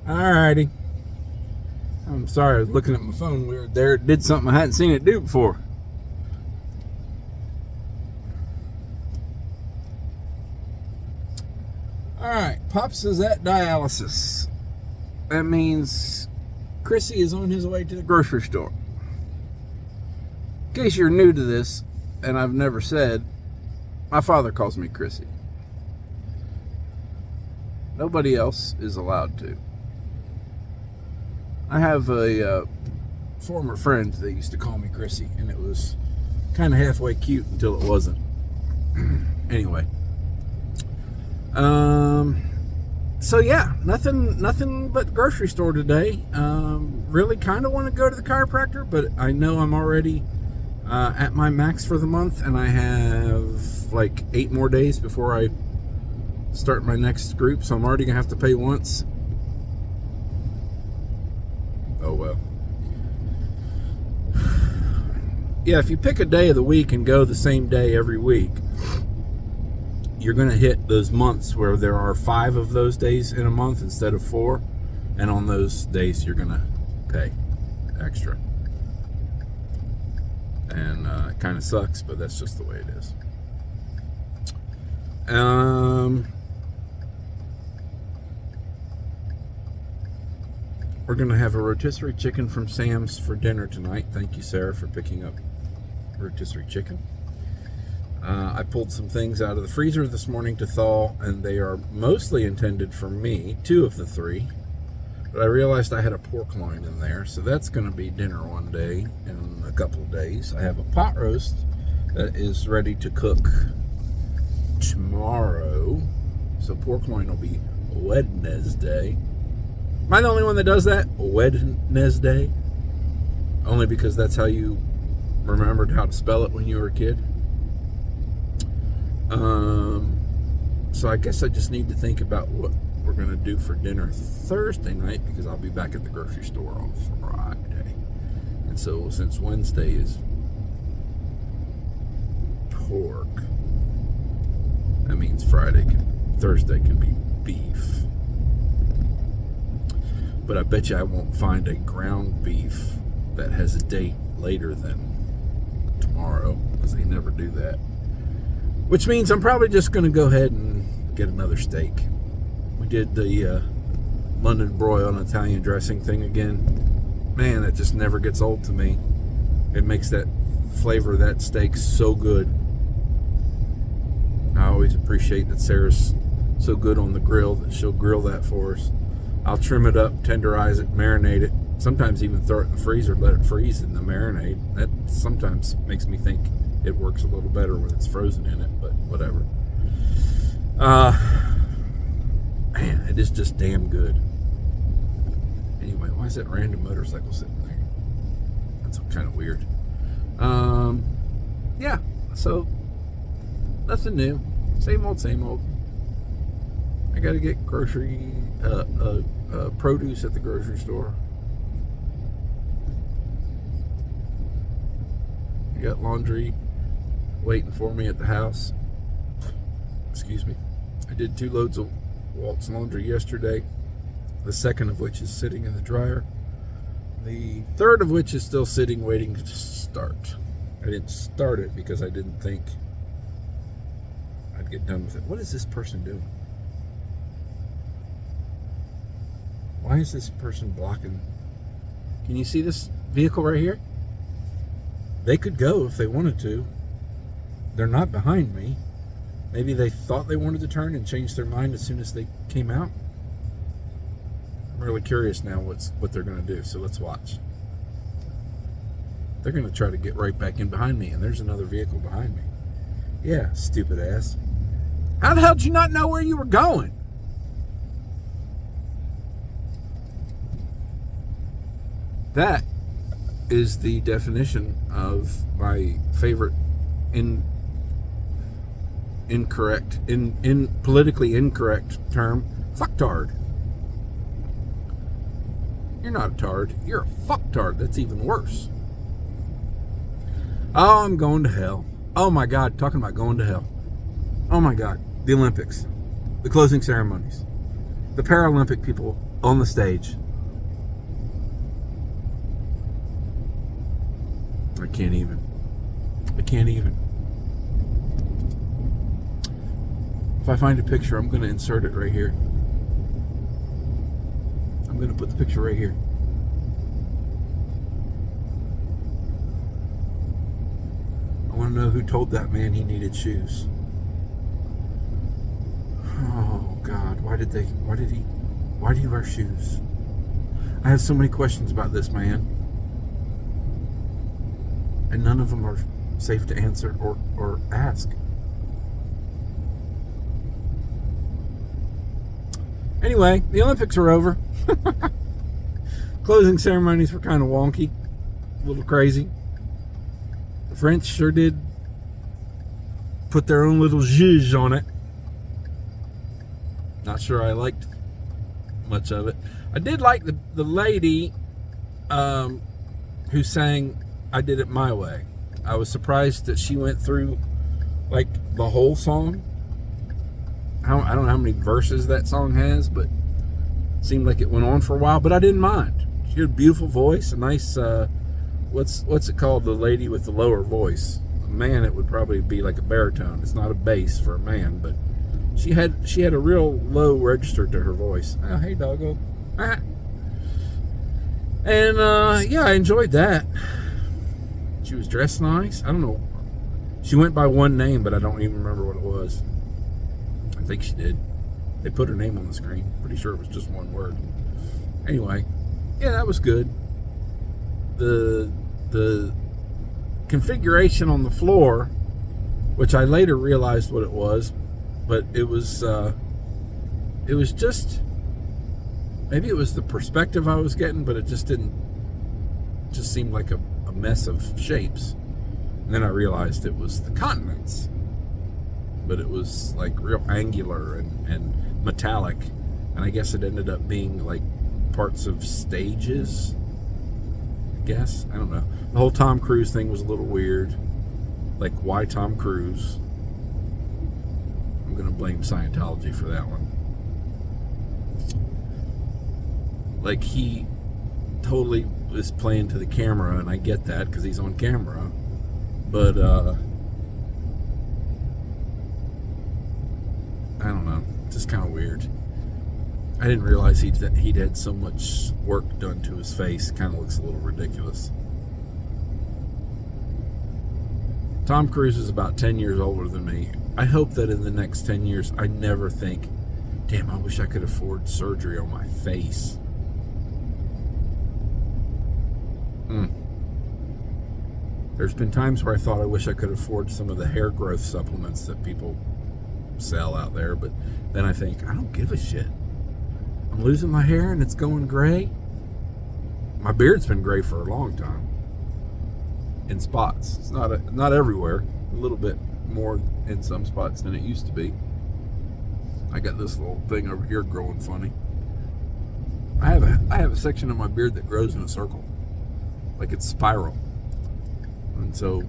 Alrighty. I'm sorry, I was looking at my phone. We were there. It did something I hadn't seen it do before. Alright, Pops is at dialysis. That means Chrissy is on his way to the grocery store. In case you're new to this, and I've never said, my father calls me Chrissy. Nobody else is allowed to. I have a former friend that used to call me Chrissy, and it was kind of halfway cute until it wasn't. Anyway. So yeah, nothing but grocery store today. Really kind of want to go to the chiropractor, but I know I'm already at my max for the month, and I have like 8 more days before I start my next group, so I'm already gonna have to pay once. Oh well. Yeah, if you pick a day of the week and go the same day every week, you're going to hit those months where there are 5 of those days in a month instead of 4. And on those days, you're going to pay extra. And it kind of sucks, but that's just the way it is. We're going to have a rotisserie chicken from Sam's for dinner tonight. Thank you, Sarah, for picking up rotisserie chicken. I pulled some things out of the freezer this morning to thaw, and they are mostly intended for me, 2 of the 3. But I realized I had a pork loin in there, so that's going to be dinner one day in a couple of days. I have a pot roast that is ready to cook tomorrow, so pork loin will be Wednesday. Am I the only one that does that? Wednesday? Only because that's how you remembered how to spell it when you were a kid? So I guess I just need to think about what we're going to do for dinner Thursday night, because I'll be back at the grocery store on Friday. And so since Wednesday is pork, that means Thursday can be beef. But I bet you I won't find a ground beef that has a date later than tomorrow, because they never do that. Which means I'm probably just going to go ahead and get another steak. We did the London broil and Italian dressing thing again. Man, it just never gets old to me. It makes that flavor of that steak so good. I always appreciate that Sarah's so good on the grill that she'll grill that for us. I'll trim it up, tenderize it, marinate it. Sometimes even throw it in the freezer, let it freeze in the marinade. That sometimes makes me think it works a little better when it's frozen in it, but whatever. Man, it is just damn good. Anyway, why is that random motorcycle sitting there? That's kind of weird. Yeah, so nothing new. Same old, same old. I gotta get produce at the grocery store. I got laundry waiting for me at the house. Excuse me. I did 2 loads of Walt's laundry yesterday, the second of which is sitting in the dryer. The third of which is still sitting waiting to start. I didn't start it because I didn't think I'd get done with it. What is this person doing? Why is this person blocking? Can you see this vehicle right here? They could go if they wanted to. They're not behind me. Maybe they thought they wanted to turn and changed their mind as soon as they came out. I'm really curious now what they're going to do, so let's watch. They're going to try to get right back in behind me, and there's another vehicle behind me. Yeah, stupid ass. How the hell did you not know where you were going? That is the definition of my favorite politically incorrect term, fucktard. You're not a tard, you're a fucktard. That's even worse. Oh, I'm going to hell. Oh my God, talking about going to hell. Oh my God, the Olympics, the closing ceremonies, the Paralympic people on the stage. I can't even. If I find a picture, I'm going to insert it right here. I'm going to put the picture right here. I want to know who told that man he needed shoes. Oh God, why did he wear shoes? I have so many questions about this man, and none of them are safe to answer or ask. Anyway, the Olympics are over. Closing ceremonies were kind of wonky, a little crazy. The French sure did put their own little zhuzh on it. Not sure I liked much of it. I did like the lady who sang I Did It My Way. I was surprised that she went through like the whole song. I don't know how many verses that song has, but it seemed like it went on for a while, but I didn't mind. She had a beautiful voice, a nice, what's it called, the lady with the lower voice? A man, it would probably be like a baritone. It's not a bass for a man, but she had a real low register to her voice. Oh, hey, doggo. Ah. And, yeah, I enjoyed that. She was dressed nice. I don't know. She went by one name, but I don't even remember what it was. I think she did. They put her name on the screen. Pretty sure it was just one word. Anyway, yeah, that was good. The configuration on the floor, which I later realized what it was, but it was just, maybe it was the perspective I was getting, but it just seemed like a mess of shapes. And then I realized it was the continents, but it was like real angular and metallic, and I guess it ended up being like parts of stages, I guess. I don't know. The whole Tom Cruise thing was a little weird. Like, why Tom Cruise? I'm gonna blame Scientology for that one. Like, he totally is playing to the camera, and I get that because he's on camera, but I don't know, just kind of weird. I didn't realize he'd had so much work done to his face. Kind of looks a little ridiculous. Tom Cruise is about 10 years older than me. I hope that in the next 10 years I never think, damn, I wish I could afford surgery on my face. There's been times where I thought I wish I could afford some of the hair growth supplements that people sell out there, but then I think, I don't give a shit. I'm losing my hair and it's going gray. My beard's been gray for a long time, in spots. It's not everywhere. A little bit more in some spots than it used to be. I got this little thing over here growing funny. I have a section of my beard that grows in a circle, like it's spiral, and so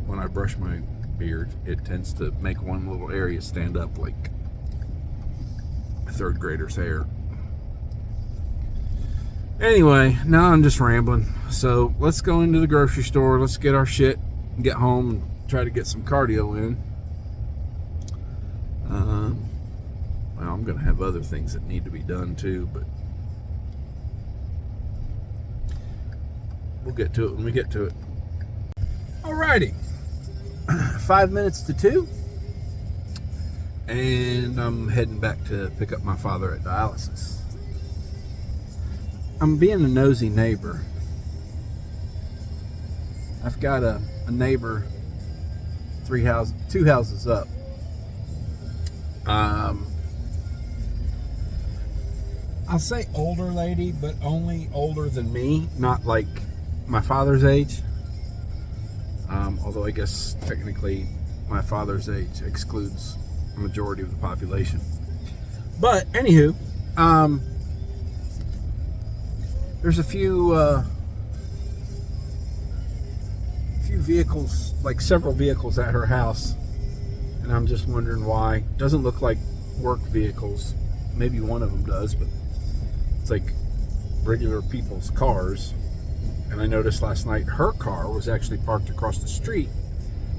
when I brush my beard, it tends to make one little area stand up like a third grader's hair. Anyway, now I'm just rambling. So let's go into the grocery store. Let's get our shit and get home and try to get some cardio in. Well, I'm going to have other things that need to be done too, but we'll get to it when we get to it. Alrighty. 5 minutes to 2, and I'm heading back to pick up my father at dialysis. I'm being a nosy neighbor. I've got a neighbor two houses up. I'll say older lady, but only older than me, not like my father's age. Although I guess technically my father's age excludes the majority of the population. But anywho, there's a few vehicles, like several vehicles at her house, and I'm just wondering why. Doesn't look like work vehicles. Maybe one of them does, but It's like regular people's cars. And I noticed last night her car was actually parked across the street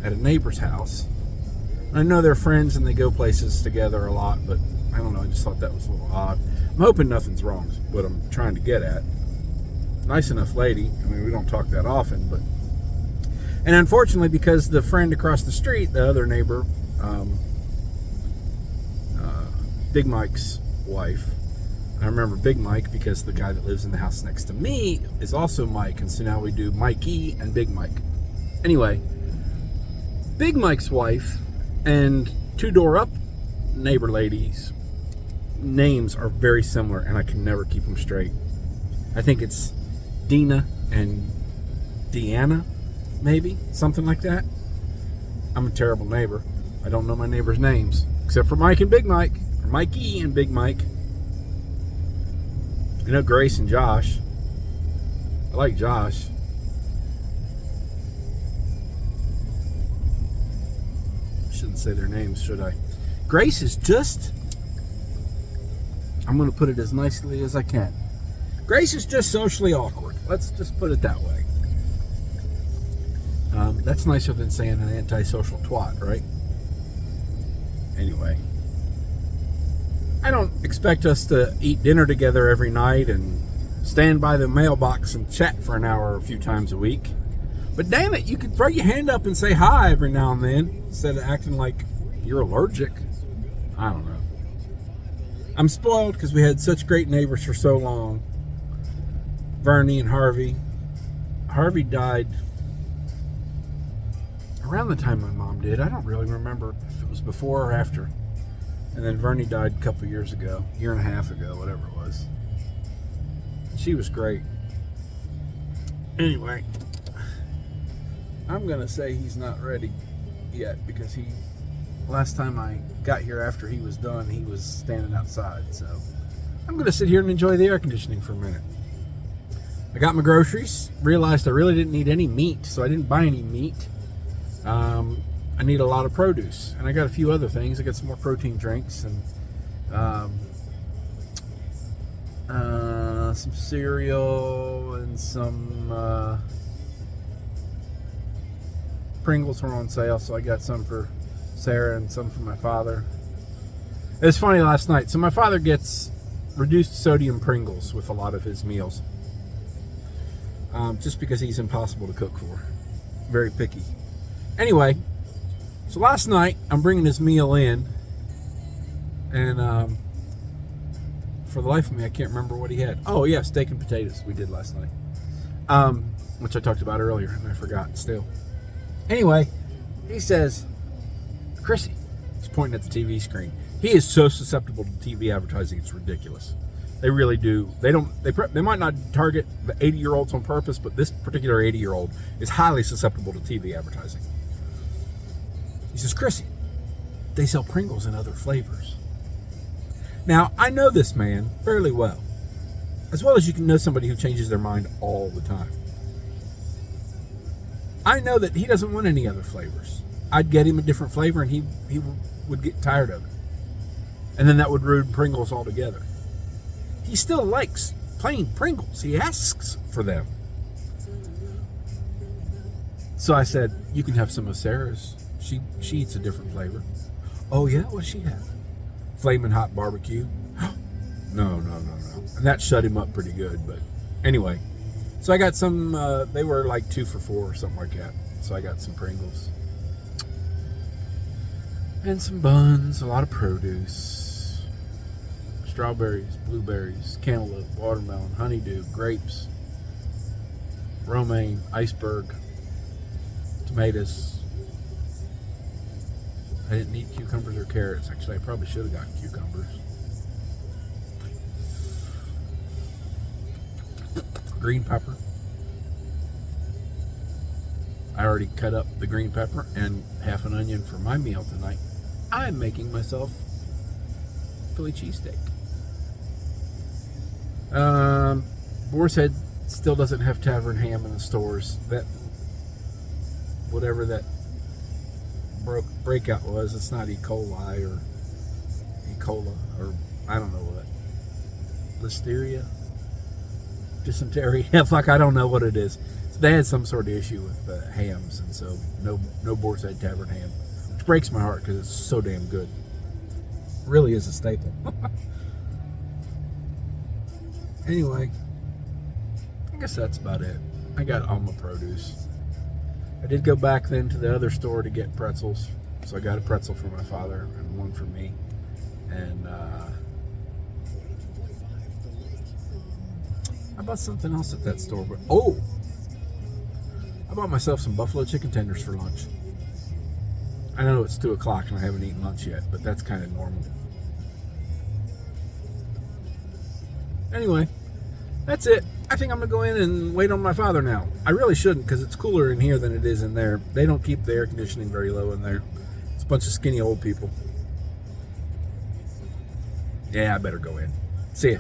at a neighbor's house. I know they're friends and they go places together a lot, but I don't know, I just thought that was a little odd. I'm hoping nothing's wrong is what I'm trying to get at. Nice enough lady. I mean, we don't talk that often, but... And unfortunately, because the friend across the street, the other neighbor, Big Mike's wife, I remember Big Mike because the guy that lives in the house next to me is also Mike, and so now we do Mikey and Big Mike. Anyway, Big Mike's wife and two door up neighbor ladies' names are very similar, and I can never keep them straight. I think it's Dina and Deanna, maybe, something like that. I'm a terrible neighbor. I don't know my neighbors' names, except for Mike and Big Mike, or Mikey and Big Mike. I know Grace and Josh. I like Josh. Shouldn't say their names, should I? Grace is just... I'm going to put it as nicely as I can. Grace is just socially awkward. Let's just put it that way. That's nicer than saying an antisocial twat, right? Anyway. I don't expect us to eat dinner together every night and stand by the mailbox and chat for an hour a few times a week. But damn it, you could throw your hand up and say hi every now and then instead of acting like you're allergic. I don't know. I'm spoiled because we had such great neighbors for so long. Vernie and Harvey. Harvey died around the time my mom did. I don't really remember if it was before or after. And then Vernie died a couple years ago, year and a half ago, whatever it was. She was great. Anyway, I'm going to say he's not ready yet because last time I got here after he was done, he was standing outside. So I'm going to sit here and enjoy the air conditioning for a minute. I got my groceries, realized I really didn't need any meat, so I didn't buy any meat. I need a lot of produce, and I got a few other things. I got some more protein drinks and some cereal and some Pringles were on sale, so I got some for Sarah and some for my father. It was funny last night. So my father gets reduced sodium Pringles with a lot of his meals, just because he's impossible to cook for. Very picky. Anyway, so last night I'm bringing his meal in, and for the life of me I can't remember what he had. Oh yeah, steak and potatoes we did last night, which I talked about earlier and I forgot still. Anyway, he says, Chrissy, he's pointing at the TV screen. He is so susceptible to TV advertising, it's ridiculous. They really do. They might not target the 80-year-olds on purpose, but this particular 80-year-old is highly susceptible to TV advertising. He says, Chrissy, they sell Pringles in other flavors. Now, I know this man fairly well as you can know somebody who changes their mind all the time. I know that he doesn't want any other flavors. I'd get him a different flavor and he would get tired of it. And then that would ruin Pringles altogether. He still likes plain Pringles. He asks for them. So I said, you can have some of Sarah's. She eats a different flavor. Oh yeah? What does she have? Flamin' hot barbecue? No. And that shut him up pretty good, but anyway. So I got some, they were like 2 for $4 or something like that. So I got some Pringles. And some buns, a lot of produce. Strawberries, blueberries, cantaloupe, watermelon, honeydew, grapes, romaine, iceberg, tomatoes. I didn't need cucumbers or carrots. Actually, I probably should have gotten cucumbers. Green pepper. I already cut up the green pepper and half an onion for my meal tonight. I'm making myself Philly cheesesteak. Boar's Head still doesn't have tavern ham in the stores. That whatever that breakout was, it's not E. coli or E. cola or I don't know what. listeria, dysentery. Fuck, I don't know what it is. So they had some sort of issue with hams, and so no Boar's Head Tavern ham, which breaks my heart because it's so damn good. It really is a staple. Anyway, I guess that's about it. I got all my produce. I did go back then to the other store to get pretzels. So I got a pretzel for my father and one for me. And I bought something else at that store. But I bought myself some buffalo chicken tenders for lunch. I know it's 2 o'clock and I haven't eaten lunch yet, but that's kind of normal. Anyway, that's it. I think I'm going to go in and wait on my father now. I really shouldn't because it's cooler in here than it is in there. They don't keep the air conditioning very low in there. It's a bunch of skinny old people. Yeah, I better go in. See ya.